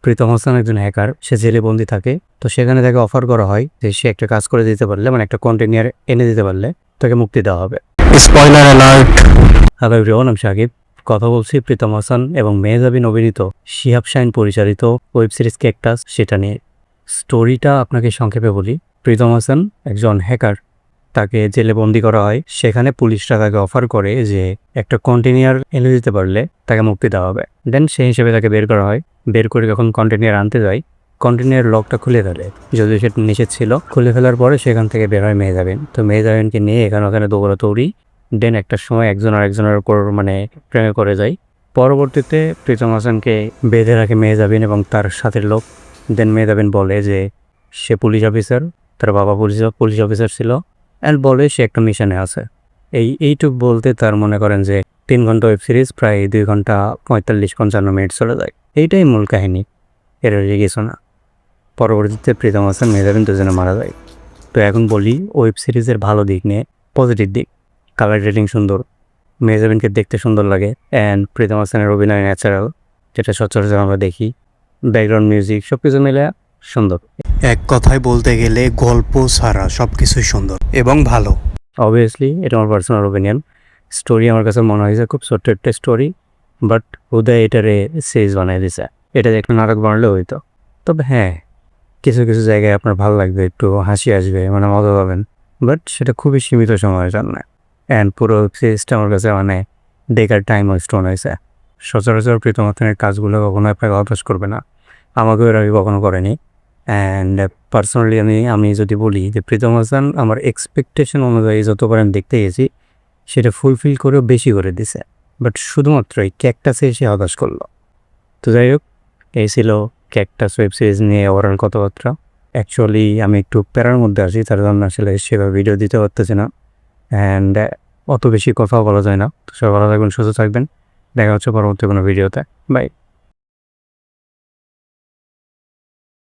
প্রীতম হাসান একজন হ্যাকার, সে জেলে বন্দি থাকে। তো সেখানে তাকে অফার করা হয় যে সে একটা কাজ করে দিতে পারলে, মানে একটা কন্টেইনার এনে দিতে পারলে তাকে মুক্তি দেওয়া হবে। Spoiler alert. হ্যালো এভরিওয়ান, আমি সাকিব। কথা বলছি প্রীতম হাসান এবং মেহজাবিন অভিনীত শিহাব শাহিন পরিচালিত ওয়েব সিরিজ ক্যাকটাস, সেটা নিয়ে। স্টোরিটা আপনাকে সংক্ষেপে বলি। প্রীতম হাসান একজন হ্যাকার, তাকে জেলে বন্দি করা হয়। সেখানে পুলিশরা তাকে অফার করে যে একটা কন্টেইনার এনে দিতে পারলে তাকে মুক্তি দেওয়া হবে। দেন সেই হিসেবে তাকে বের করা হয়। বের করে যখন কন্টেইনার আনতে যায়, কন্টেইনার লকটা খুলে ফেলে, যদিও সেটা নিষেধ ছিল। খুলে ফেলার পরে সেখান থেকে বের হয় মেহজাবিন। তো মেহজাবিনকে নিয়ে ওখানে দৌড়াদৌড়ি। দেন একটা সময় একজন আরেকজনের উপর প্রেমে করে যায়। পরবর্তীতে প্রীতম হাসানকে বেঁধে রাখে মেহজাবিন এবং তার সাথের লোক। দেন মেহজাবিন বলে যে সে পুলিশ অফিসার, তার বাবা পুলিশ অফিসার ছিল, অ্যান্ড বলে সে একটা মিশনে আছে। এইটুক বলতে তার মনে করেন যে 3 ঘন্টা ওয়েব সিরিজ প্রায় 2 ঘন্টা 45-55 মিনিট চলে যায়। এইটাই মূল কাহিনী, এর কিছু না। পরবর্তীতে প্রীতম হাসান মেহজাবিন দুজনে মারা যায়। তো এখন বলি ওয়েব সিরিজের ভালো দিক নিয়ে। পজিটিভ দিক, কালার রেটিং সুন্দর, মেহজাবিনকে দেখতে সুন্দর লাগে, অ্যান্ড প্রীতম হাসানের অভিনয় ন্যাচারাল, যেটা সচরাচর আমরা দেখি। ব্যাকগ্রাউন্ড মিউজিক সব কিছু মিলে সুন্দর। এক কথায় বলতে গেলে গল্প ছাড়া সবকিছুই সুন্দর এবং ভালো। অবভিয়াসলি এটা আমার পার্সোনাল ওপিনিয়ন। স্টোরি আমার কাছে মনে হয়েছে খুব ছোট্ট একটা স্টোরি, বাট উদয় এটারে সিরিজ বানিয়ে দিছে। এটা একটা নাটক বানালে হইতো। তবে হ্যাঁ, কিছু কিছু জায়গায় আপনার ভালো লাগবে, একটু হাসি আসবে, মজা পাবেন, বাট সেটা খুবই সীমিত সময়ের জন্য। অ্যান্ড পুরো সিরিজটা আমার কাছে দেখার টাইম ওয়েস্ট হয়েছে। সচরাচর প্রীতম হাসানের কাজগুলো কখনো আপনাকে হতাশ করবে না, আমাকেও এর আগে কখনো করেনি। অ্যান্ড পার্সোনালি আমি যদি বলি যে প্রীতম হাসান আমার এক্সপেকটেশন অনুযায়ী যতবার আমি দেখতে গেছি সেটা ফুলফিল করেও বেশি করে দিছে, বাট শুধুমাত্র এই ক্যাকটাসে এসে হতাশ করলো। তো যাই হোক, এই ছিল ক্যাকটাস ওয়েব সিরিজ নিয়ে ওভারঅল কথাবার্তা। অ্যাকচুয়ালি আমি একটু প্যারার মধ্যে আছি, তার জন্য আসলে সেভাবে ভিডিও দিতে পারতেছি না, অ্যান্ড অত বেশি কথাও বলা যায় না। তো সবাই ভালো থাকবেন, সুস্থ থাকবেন, দেখা হচ্ছে পরবর্তী কোনো ভিডিওতে। বাই।